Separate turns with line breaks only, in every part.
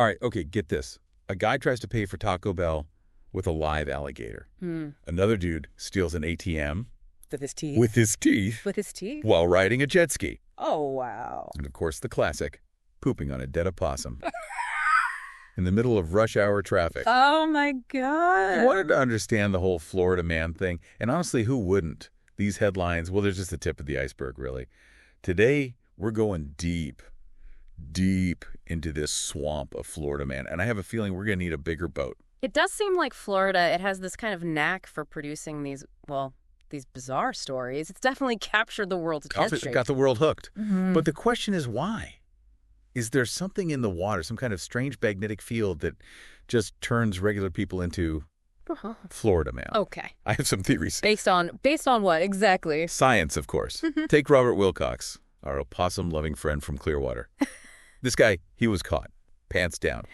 All right, okay, get this. A guy tries to pay for Taco Bell with a live alligator. Another dude steals an ATM
With his teeth?
with his teeth
With his teeth?
while riding a jet ski.
Oh, wow.
And of course, the classic, pooping on a dead opossum in the middle of rush hour traffic.
Oh, my God.
I wanted to understand the whole Florida man thing, and honestly, who wouldn't? These headlines, well, they're just the tip of the iceberg, really. Today, we're going deep into this swamp of Florida man, and I have a feeling we're going to need a bigger boat.
It does seem like Florida, it has this kind of knack for producing these bizarre stories. It's definitely captured the world's attention.
Got the world hooked. But the question is why? Is there something in the water, some kind of strange magnetic field that just turns regular people into Florida man?
Okay.
I have some theories.
Based on what exactly?
Science, of course. Take Robert Wilcox, our opossum-loving friend from Clearwater. This guy, he was caught, pants down,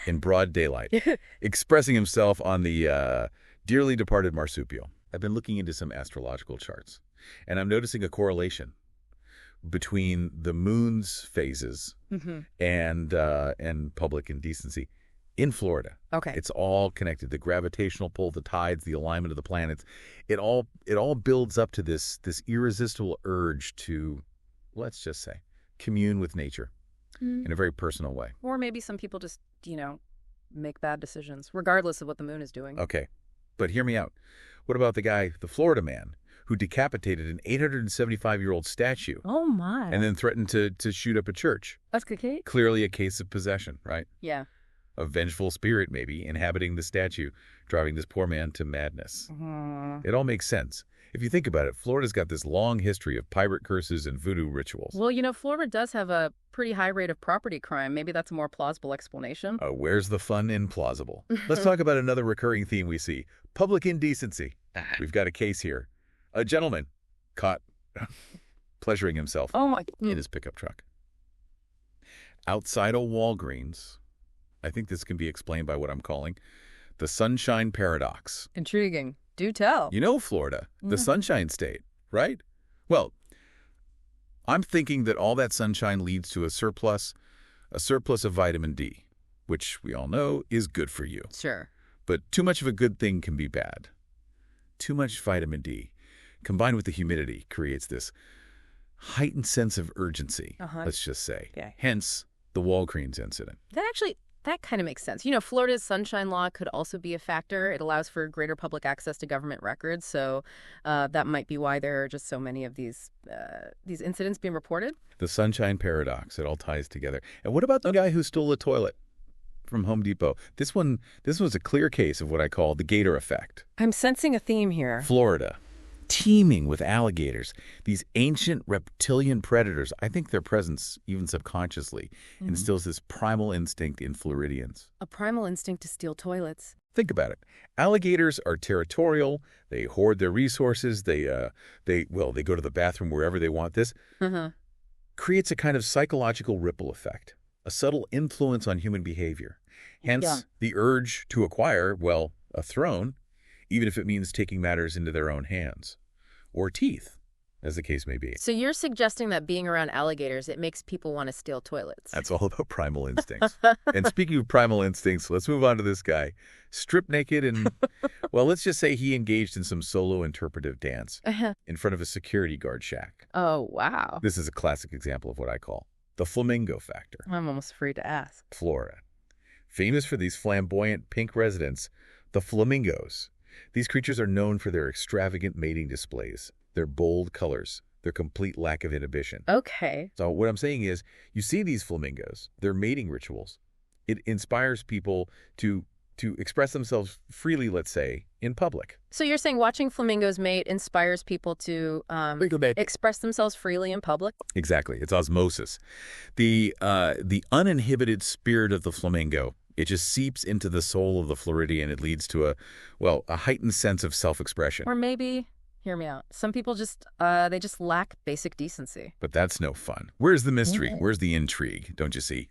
in broad daylight, expressing himself on the dearly departed marsupial. I've been looking into some astrological charts, and I'm noticing a correlation between the moon's phases and public indecency in Florida.
Okay.
It's all connected. The gravitational pull, the tides, the alignment of the planets. It all builds up to this irresistible urge to, let's just say, commune with nature in a very personal way.
Or maybe some people just, make bad decisions, regardless of what the moon is doing.
Okay, but hear me out. What about the guy, the Florida man, who decapitated an 875-year-old statue
Oh, my.
and then threatened to shoot up a church?
That's good, Kate.
Clearly a case of possession, right?
Yeah.
A vengeful spirit, maybe, inhabiting the statue, driving this poor man to madness. It all makes sense. If you think about it, Florida's got this long history of pirate curses and voodoo rituals.
Well, Florida does have a pretty high rate of property crime. Maybe that's a more plausible explanation.
Where's the fun in plausible? Let's talk about another recurring theme we see. Public indecency. We've got a case here. A gentleman caught pleasuring himself in his pickup truck. Outside a Walgreens, I think this can be explained by what I'm calling the Sunshine Paradox.
Intriguing. Do tell.
You know Florida, the Sunshine State, right? Well, I'm thinking that all that sunshine leads to a surplus of vitamin D, which we all know is good for you.
Sure.
But too much of a good thing can be bad. Too much vitamin D, combined with the humidity, creates this heightened sense of urgency, let's just say.
Okay.
Hence, the Walgreens incident.
That kind of makes sense. Florida's sunshine law could also be a factor. It allows for greater public access to government records, so that might be why there are just so many of these incidents being reported.
The Sunshine Paradox, it all ties together. And what about the guy who stole a toilet from Home Depot? This was a clear case of what I call the gator effect.
I'm sensing a theme here.
Florida, teeming with alligators, these ancient reptilian predators. I think their presence, even subconsciously, instills this primal instinct in Floridians.
A primal instinct to steal toilets.
Think about it. Alligators are territorial. They hoard their resources. They go to the bathroom wherever they want. This creates a kind of psychological ripple effect, a subtle influence on human behavior. Hence, the urge to acquire, a throne, even if it means taking matters into their own hands. Or teeth, as the case may be.
So you're suggesting that being around alligators, it makes people want to steal toilets.
That's all about primal instincts. And speaking of primal instincts, let's move on to this guy. Stripped naked and, let's just say he engaged in some solo interpretive dance in front of a security guard shack.
Oh, wow.
This is a classic example of what I call the flamingo factor.
I'm almost afraid to ask.
Florida. Famous for these flamboyant pink residents, the flamingos. These creatures are known for their extravagant mating displays, their bold colors, their complete lack of inhibition.
Okay.
So what I'm saying is, you see these flamingos, their mating rituals. It inspires people to express themselves freely, let's say, in public.
So you're saying watching flamingos mate inspires people to express themselves freely in public?
Exactly. It's osmosis. The uninhibited spirit of the flamingo, it just seeps into the soul of the Floridian. It leads to a heightened sense of self-expression.
Or maybe, hear me out, some people just lack basic decency.
But that's no fun. Where's the mystery? Where's the intrigue? Don't you see?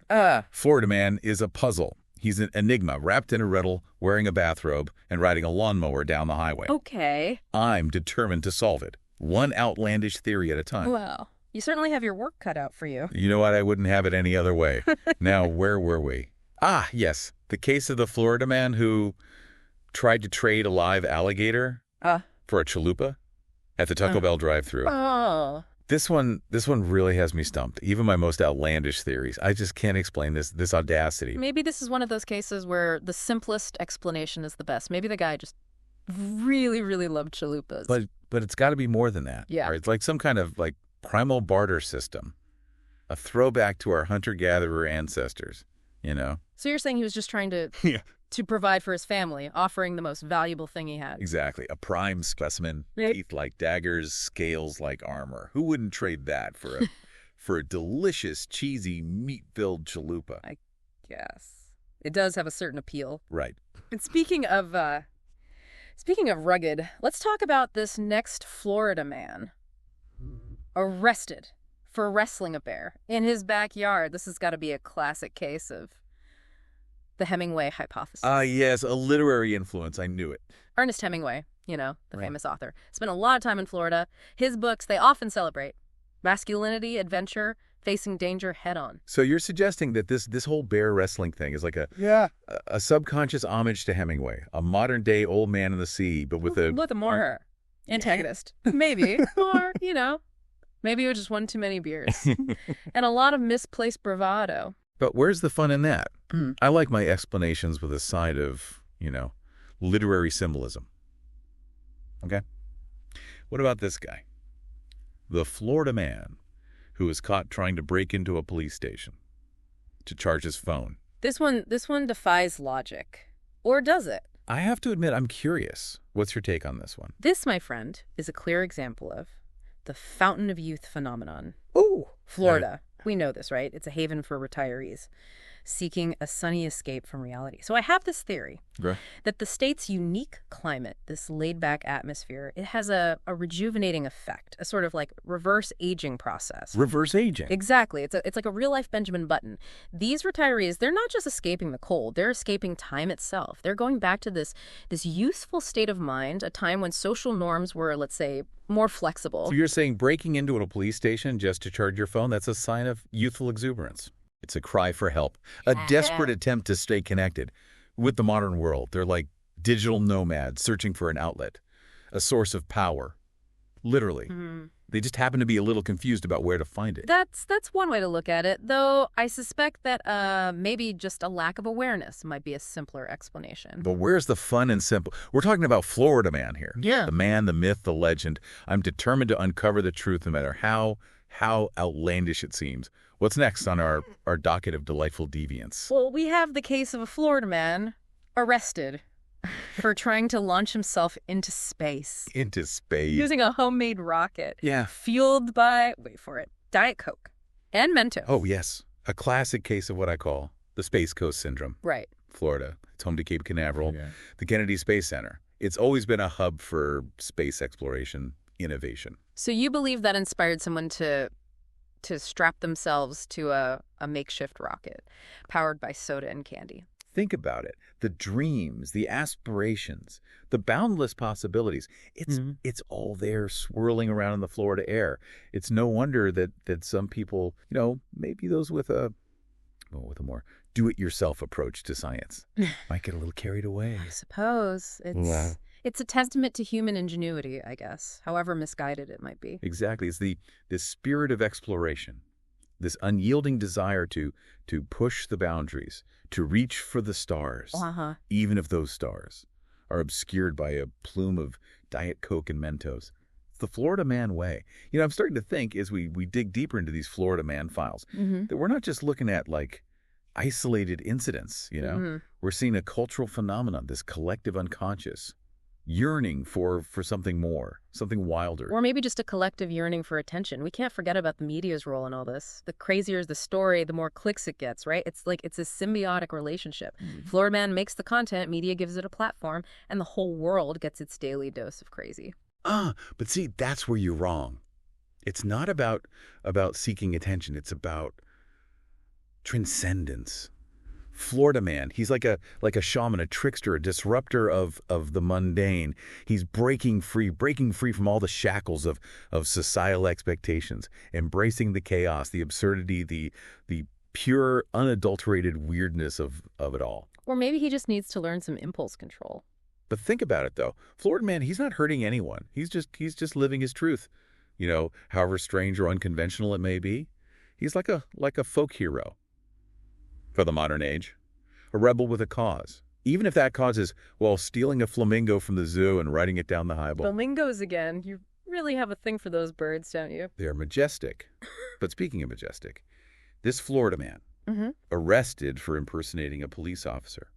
Florida man is a puzzle. He's an enigma wrapped in a riddle, wearing a bathrobe, and riding a lawnmower down the highway.
Okay.
I'm determined to solve it, one outlandish theory at a time.
Well, you certainly have your work cut out for you.
You know what? I wouldn't have it any other way. Now, where were we? Ah, yes. The case of the Florida man who tried to trade a live alligator for a chalupa at the Taco Bell drive-thru.
Oh.
This one really has me stumped. Even my most outlandish theories. I just can't explain this audacity.
Maybe this is one of those cases where the simplest explanation is the best. Maybe the guy just really, really loved chalupas.
But it's got to be more than that.
Yeah.
Right? It's like some kind of like primal barter system. A throwback to our hunter-gatherer ancestors, you know?
So you're saying he was just trying to
Yeah.
to provide for his family, offering the most valuable thing he had.
Exactly. A prime specimen,
Right.
teeth like daggers, scales like armor. Who wouldn't trade that for a for a delicious, cheesy, meat-filled chalupa?
Yes. It does have a certain appeal.
Right.
And speaking of rugged, let's talk about this next Florida man. Arrested for wrestling a bear in his backyard. This has got to be a classic case of the Hemingway hypothesis.
Yes, a literary influence. I knew it.
Ernest Hemingway, you know, the
Right.
famous author, spent a lot of time in Florida. His books, they often celebrate masculinity, adventure, facing danger head on.
So you're suggesting that this whole bear wrestling thing is like a subconscious homage to Hemingway, a modern-day old man in the sea, but with
a more antagonist. Maybe. Or, you know, maybe it was just one too many beers. And a lot of misplaced bravado.
But where's the fun in that?
Mm.
I like my explanations with a side of, literary symbolism. Okay? What about this guy? The Florida man who was caught trying to break into a police station to charge his phone.
This one defies logic. Or does it?
I have to admit, I'm curious. What's your take on this one?
This, my friend, is a clear example of the fountain of youth phenomenon.
Oh,
Florida. We know this, right? It's a haven for retirees seeking a sunny escape from reality. So I have this theory that the state's unique climate, this laid-back atmosphere, it has a rejuvenating effect, a sort of like reverse aging process.
Reverse aging.
Exactly. It's like a real-life Benjamin Button. These retirees, they're not just escaping the cold. They're escaping time itself. They're going back to this youthful state of mind, a time when social norms were, let's say, more flexible.
So you're saying breaking into a police station just to charge your phone, that's a sign of youthful exuberance. It's a cry for help, a desperate attempt to stay connected with the modern world. They're like digital nomads searching for an outlet, a source of power. Literally.
Mm-hmm.
They just happen to be a little confused about where to find it.
That's one way to look at it, though I suspect that maybe just a lack of awareness might be a simpler explanation.
But where's the fun and simple? We're talking about Florida man here.
Yeah.
The man, the myth, the legend. I'm determined to uncover the truth no matter how outlandish it seems. What's next on our docket of delightful deviance?
Well, we have the case of a Florida man arrested for trying to launch himself into space.
Into space.
Using a homemade rocket.
Yeah.
Fueled by, wait for it, Diet Coke and Mentos.
Oh, yes. A classic case of what I call the Space Coast Syndrome.
Right.
Florida. It's home to Cape Canaveral, the Kennedy Space Center. It's always been a hub for space exploration, innovation.
So you believe that inspired someone to strap themselves to a makeshift rocket powered by soda and candy.
Think about it. The dreams, the aspirations, the boundless possibilities. It's all there swirling around in the Florida air. It's no wonder that some people, maybe those with a more do-it-yourself approach to science might get a little carried away.
I suppose. It's a testament to human ingenuity, I guess, however misguided it might be.
Exactly. It's this spirit of exploration, this unyielding desire to push the boundaries, to reach for the stars, even if those stars are obscured by a plume of Diet Coke and Mentos. It's the Florida man way. I'm starting to think as we dig deeper into these Florida man files that we're not just looking at like isolated incidents, We're seeing a cultural phenomenon, this collective unconscious yearning for something more, something wilder.
Or maybe just a collective yearning for attention. We can't forget about the media's role in all this. The crazier the story, the more clicks it gets, right? It's a symbiotic relationship. Florida Man makes the content, media gives it a platform, and the whole world gets its daily dose of crazy.
But see, that's where you're wrong. It's not about seeking attention. It's about transcendence. Florida man, he's like a shaman, a trickster, a disruptor of the mundane. He's breaking free from all the shackles of societal expectations, embracing the chaos, the absurdity, the pure, unadulterated weirdness of it all.
Or maybe he just needs to learn some impulse control.
But think about it, though. Florida man, he's not hurting anyone. He's just living his truth. However strange or unconventional it may be. He's like a folk hero for the modern age. A rebel with a cause. Even if that cause is, well, stealing a flamingo from the zoo and riding it down the highball.
Flamingos again. You really have a thing for those birds, don't you?
They're majestic. But speaking of majestic, this Florida man, arrested for impersonating a police officer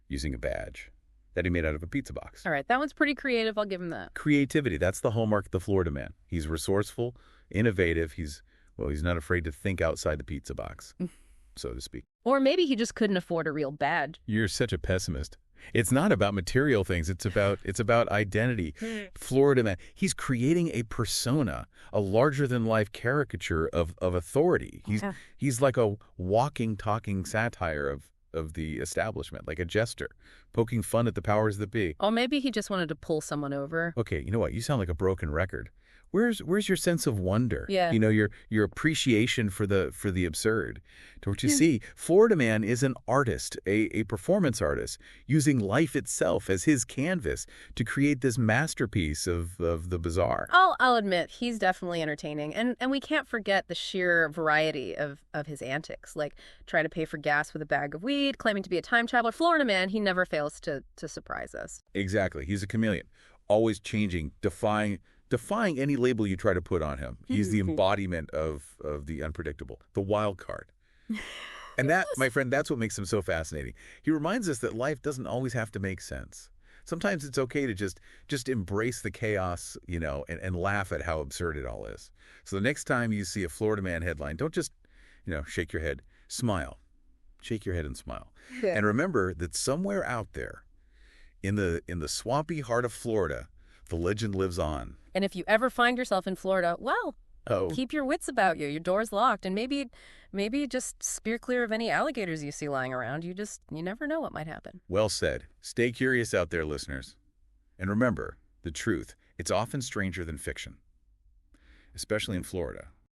using a badge that he made out of a pizza box.
All right, that one's pretty creative. I'll give him that.
Creativity, that's the hallmark of the Florida man. He's resourceful, innovative. He's not afraid to think outside the pizza box, so to speak.
Or maybe he just couldn't afford a real badge.
You're such a pessimist. It's not about material things. It's about identity. Florida man, he's creating a persona, a larger-than-life caricature of authority. He's like a walking, talking satire of the establishment, like a jester, poking fun at the powers that be.
Or maybe he just wanted to pull someone over.
Okay, you know what? You sound like a broken record. Where's your sense of wonder?
Yeah.
Your appreciation for the absurd. Don't you see? Florida man is an artist, a performance artist, using life itself as his canvas to create this masterpiece of the bizarre.
I'll admit, he's definitely entertaining. And we can't forget the sheer variety of his antics, like trying to pay for gas with a bag of weed, claiming to be a time traveler. Florida man, he never fails to surprise us.
Exactly. He's a chameleon, always changing, defying any label you try to put on him. He's the embodiment of the unpredictable, the wild card. And that, my friend, that's what makes him so fascinating. He reminds us that life doesn't always have to make sense. Sometimes it's okay to just embrace the chaos, and laugh at how absurd it all is. So the next time you see a Florida man headline, don't just, shake your head. Smile. Shake your head and smile.
Yeah.
And remember that somewhere out there in the swampy heart of Florida, the legend lives on.
And if you ever find yourself in Florida, well, keep your wits about you. Your door's locked. And maybe just steer clear of any alligators you see lying around. You never know what might happen.
Well said. Stay curious out there, listeners. And remember, the truth, it's often stranger than fiction, especially in Florida.